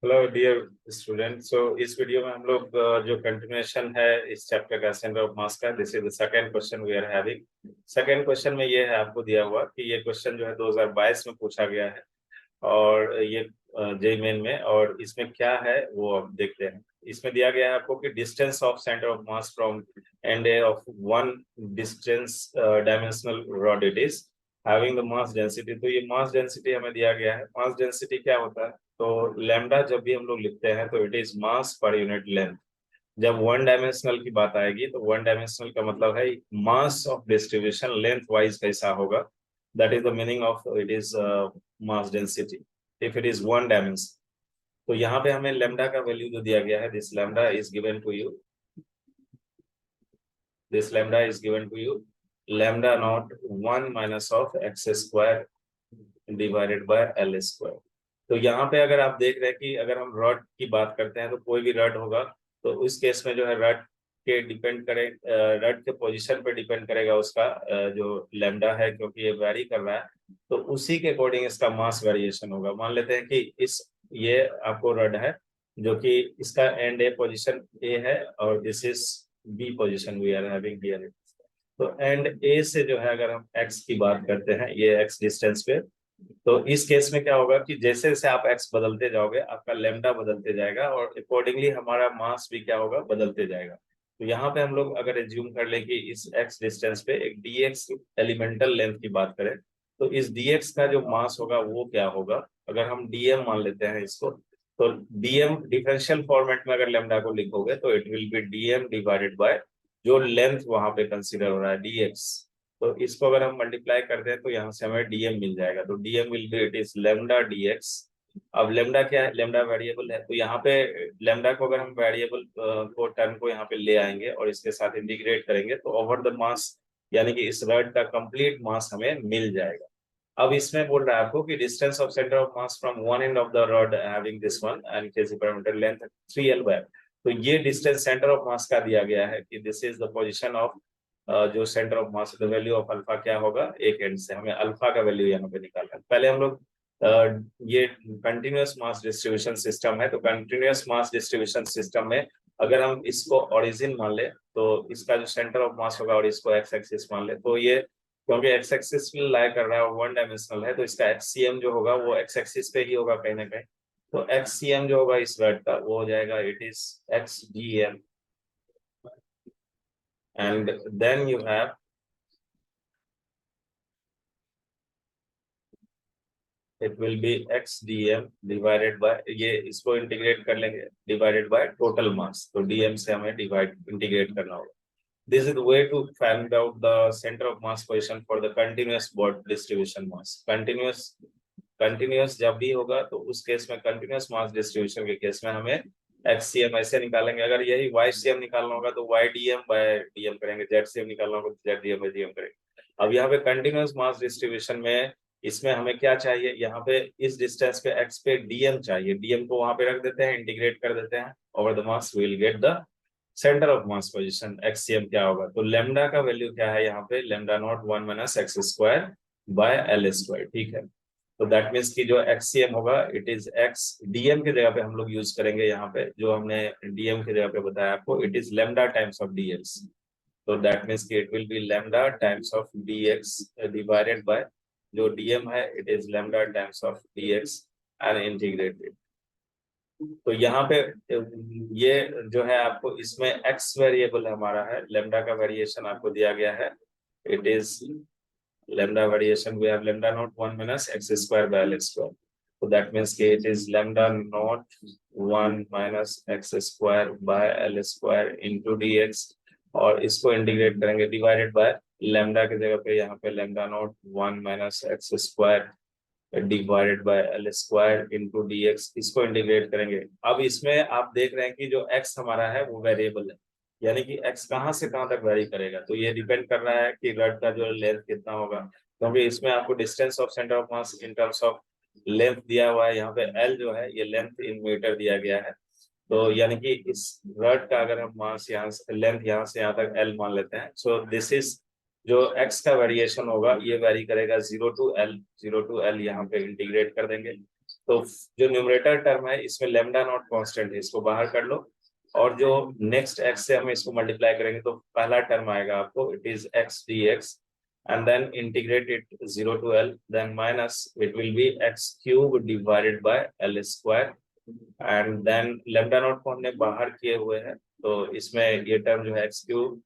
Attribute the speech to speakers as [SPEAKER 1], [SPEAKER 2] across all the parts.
[SPEAKER 1] Hello dear student. इस video में हम लोग जो कंटिन्यूएशन है इस चैप्टर का सेंटर ऑफ मास का, this is the second question we are having. Second question में ये है, आपको दिया हुआ कि ये क्वेश्चन जो है 2022 में पूछा गया है और ये जेईई मेन में, और इसमें क्या है वो अब देखते हैं। इसमें दिया गया है आपको कि distance of centre of mass from end of one distance dimensional rod it is having the mass density. तो ये मास डेंसिटी हमें दिया गया है। मास डेंसिटी क्या होता है? तो लैम्डा जब भी हम लोग लिखते हैं तो it is mass per unit length. जब वन डायमेंशनल की बात आएगी तो वन डायमेंशनल का मतलब है mass of distribution length wise कैसा होगा, that is the meaning of it is mass density if it is one dimension. तो यहाँ पे हमें लेमडा का वैल्यू जो दिया गया है, this lambda is given to you, this lambda is given to you lambda naught 1 - of x square divided by L square. तो यहाँ पे अगर आप देख रहे हैं कि अगर हम रॉड की बात करते हैं तो कोई भी रॉड होगा, तो उस केस में जो है रॉड के डिपेंड करे, रॉड के पोजीशन पे डिपेंड करेगा उसका जो लेमडा है, क्योंकि ये वेरी कर रहा है तो उसी के अकॉर्डिंग इसका मास वेरिएशन होगा। मान लेते हैं कि इस ये आपको रॉड है जो कि इसका एंड ए पोजीशन ए है और this is B position we are having here. तो एंड ए से जो है अगर हम एक्स की बात करते हैं, ये एक्स डिस्टेंस पे, तो इस केस में क्या होगा कि जैसे जैसे आप एक्स बदलते जाओगे आपका लेमडा बदलते जाएगा और अकॉर्डिंगली हमारा मास भी क्या होगा, बदलते जाएगा। तो यहाँ पे हम लोग अगर एज्यूम कर ले कि इस एक्स डिस्टेंस पे एक डीएक्स एलिमेंटल लेंथ की बात करें, तो इस डीएक्स का जो मास होगा वो क्या होगा, अगर हम डीएम मान लेते हैं इसको, तो डीएम डिफरेंशियल फॉर्मेट में अगर लेमडा को लिखोगे तो it will B DM divided by जो लेंथ वहां पे कंसीडर हो रहा है डीएक्स। तो इसको अगर हम मल्टीप्लाई कर दें तो यहाँ से हमें डीएम मिल जाएगा। तो DM will be it is lambda DX. अब लेमडा क्या है? लेमडा वेरिएबल है, तो यहाँ पे लेमडा को अगर हम वेरिएबल को टर्म को यहाँ पे ले आएंगे और इसके साथ इंटीग्रेट करेंगे तो ओवर द मास, यानी कि इस रॉड का कंप्लीट मास हमें मिल जाएगा। अब इसमें बोल रहा है आपको कि distance of centre of mass from one end of the rod having this one end केसी पैरामीटर लेंथ 3l बाय। तो ये डिस्टेंस सेंटर ऑफ मास का दिया गया है कि this is the position of जो centre of mass, the value of alpha क्या होगा, एक एंड से हमें अल्फा का वैल्यू यहाँ पे निकालना है। पहले हम लोग ये कंटिन्यूअस मास डिस्ट्रीब्यूशन सिस्टम है, तो कंटिन्यूअस मास डिस्ट्रीब्यूशन सिस्टम में अगर हम इसको ओरिजिन मान ले तो इसका जो सेंटर ऑफ मास होगा और इसको एक्स एक्सिस मान ले, तो ये क्योंकि एक्स एक्सिस में लाई कर रहा है और वन डायमेंशनल है तो इसका एक्ससीएम जो होगा वो एक्स एक्सिस पे ही होगा कहीं ना कहीं। तो एक्ससीएम जो होगा इस रॉड का वो हो जाएगा it is XDM, and then you have it will be XDM divided by, ये इसको इंटीग्रेट कर लेंगे, डिवाइडेड बाय टोटल मास। तो डीएम से हमें डिवाइड इंटीग्रेट करना होगा। This is the way to find out the center of mass position for the continuous body distribution mass. Continuous जब भी होगा तो उस केस में continuous mass distribution के केस में हमें XCM ऐसे निकालेंगे। अगर यही YCM निकालना होगा तो YDM by DM करेंगे, ZCM निकालना होगा तो ZDM by DM करेंगे। अब यहाँ पे continuous mass distribution में इसमें हमें क्या चाहिए, यहाँ पे इस डिस्टेंस पे x पे DM चाहिए, DM को वहां पे रख देते हैं, इंटीग्रेट कर देते हैं over the mass, we will get the centre of mass position. XCM क्या होगा, तो लेमडा का वैल्यू क्या है यहाँ पे, lambda naught 1 - x square by L square. ठीक है, तो दैट मीन्स कि जो एक्ससीएम होगा इट इज एक्स, डीएम की जगह पे हम लोग यूज करेंगे यहाँ पे जो हमने डीएम की जगह पे बताया आपको, it is lambda times of DX. तो दैट मीन्स कि it will be lambda times of DX divided by जो डीएम है it is lambda times of DX and integrated. तो यहाँ पे ये जो है आपको इसमें एक्स वेरिएबल हमारा है, लेमडा का वेरिएशन आपको दिया गया है, it is lambda variation we have lambda naught 1 - x square by L square. तो दैट मीन्स कि it is lambda naught 1 - x square by L square into D X, और इसको इंटीग्रेट करेंगे डिवाइडेड बाय लेमडा की जगह पे यहाँ पे lambda naught 1 - x square divided by L square into D x, इसको इंटीग्रेट करेंगे। अब इसमें आप देख रहे हैं कि जो एक्स हमारा है वो वेरिएबल है, यानी कि एक्स कहाँ से कहाँ तक वेरी करेगा, तो ये डिपेंड कर रहा है कि रड का जो लेंथ कितना होगा, क्योंकि इसमें आपको distance of centre of mass in terms of length दिया हुआ है, यहाँ पे एल जो है ये लेंथ इन मीटर दिया गया है। तो यानी कि इस रड का अगर हम मास यहाँ से लेंथ यहाँ से यहाँ तक एल मान लेते हैं, सो दिस इज जो x का वेरिएशन होगा ये वेरी करेगा 0 to l, 0 to l यहाँ पे इंटीग्रेट कर देंगे। तो जो न्यूमरेटर टर्म है इसमें लैम्डा नॉट कांस्टेंट है, इसको बाहर कर लो, और जो नेक्स्ट एक्स से हम इसको मल्टीप्लाई करेंगे तो पहला टर्म आएगा आपको, it is x D x, and then integrate it 0 to L, then minus it will be x cube divided by L square, and then lambda not को हमने बाहर किए हुए हैं तो इसमें ये टर्म जो है x cube,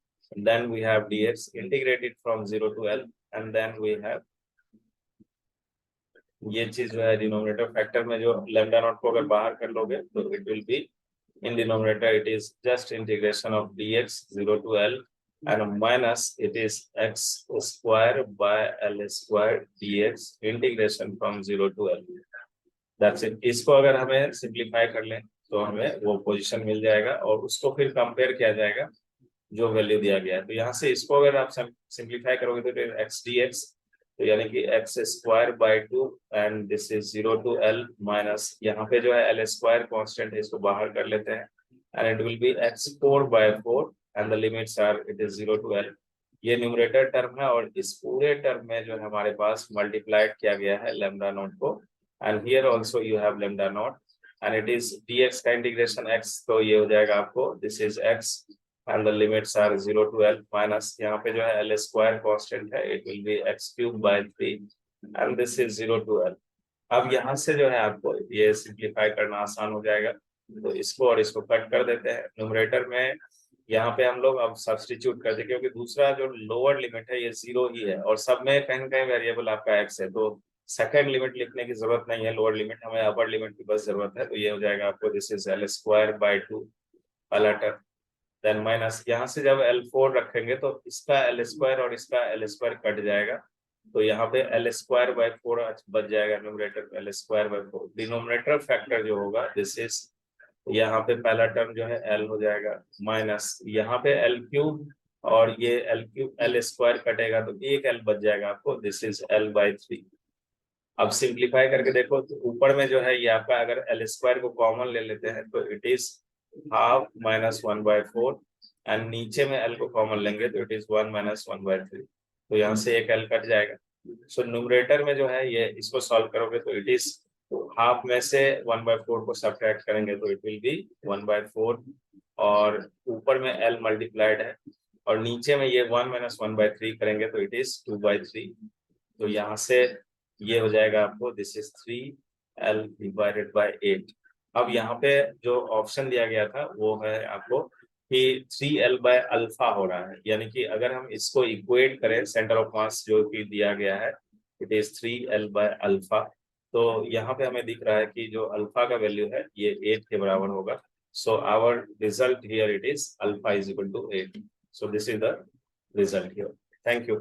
[SPEAKER 1] then we have dx integrated from 0 to L, and then we have ये चीज जो है डिनोमिनेटर फैक्टर में जो lambda नॉट को अगर बाहर कर लोगे तो it will be in denominator it is just integration of dx 0 to L, and minus it is x square by L square dx integration from 0 to L. That's it. इसको अगर हमें simplify कर लें तो हमें वो पोजीशन मिल जाएगा और उसको फिर कंपेयर किया जाएगा जो वैल्यू दिया गया है। तो यहाँ से इसको अगर आप सिंप्लीफाई करोगे तो x dx, तो यानी कि x square by 2 and this is 0 to L, minus यहाँ पे जो है L स्क्वायर कांस्टेंट है इसको बाहर कर लेते हैं, and it will B x 4 by 4 and the limits are it is 0 to L. ये न्यूमरेटर टर्म है और इस पूरे टर्म में जो है हमारे पास मल्टीप्लाइड किया गया है लैम्डा नॉट को, and here also you have lambda naught and it is dx का इंटीग्रेशन x, तो ये हो जाएगा आपको this is x and the limits are 0 to L, minus यहाँ पे जो है L स्क्वायर कांस्टेंट है it will be x cube by 3 and this is 0 to L. अब यहाँ से जो है आपको ये सिंप्लीफाई करना आसान हो जाएगा, तो इसको और इसको कट कर देते हैं। न्यूमरेटर में यहाँ पे हम लोग अब सब्स्टिट्यूट करते हैं क्योंकि दूसरा जो लोअर लिमिट है ये 0 ही है और सब में कहीं ना कहीं वेरिएबल आपका x है, तो सेकंड लिमिट लिखने की जरूरत नहीं है, लोअर लिमिट, हमें अपर लिमिट की बस जरूरत है। तो ये हो जाएगा आपको this is L square by 2 पहला टर्म, देन माइनस यहाँ से जब L4 रखेंगे तो इसका L स्क्वायर और इसका L स्क्वायर कट जाएगा, तो यहाँ पे L स्क्वायर बाय 4 बच जाएगा numerator L square by 4। Denominator factor जो होगा दिस इज, यहाँ पे पहला टर्म जो है L हो जाएगा, माइनस यहाँ पे L क्यूब और ये L क्यूब L स्क्वायर कटेगा तो एक L बच जाएगा आपको, दिस इज L बाय 3। अब सिंप्लीफाई करके देखो तो ऊपर में जो है ये आपका अगर L स्क्वायर को कॉमन ले लेते हैं तो it is half minus 1 by 4, and नीचे में L को कॉमन लेंगे तो इट इज 1 माइनस 1 by 3, तो यहाँ से एक L कट जाएगा। सो न्यूमरेटर में जो है ये इसको सॉल्व करोगे तो इट इज हाफ में से 1 by 4 को सब्ट्रैक्ट करेंगे तो इट विल बी 1 by 4, और ऊपर में L मल्टीप्लाइड है और नीचे में ये 1 माइनस 1 by 3 करेंगे तो इट इज 2 by 3, तो यहाँ से ये हो जाएगा आपको this is 3L divided by 8। अब यहाँ पे जो ऑप्शन दिया गया था वो है आपको कि 3L बाय अल्फा हो रहा है, यानी कि अगर हम इसको इक्वेट करें सेंटर ऑफ मास जो कि दिया गया है it is 3L by alpha, तो यहाँ पे हमें दिख रहा है कि जो अल्फा का वैल्यू है ये 8 के बराबर होगा। So our result here it is alpha is equal to 8, so this is the result here. Thank you.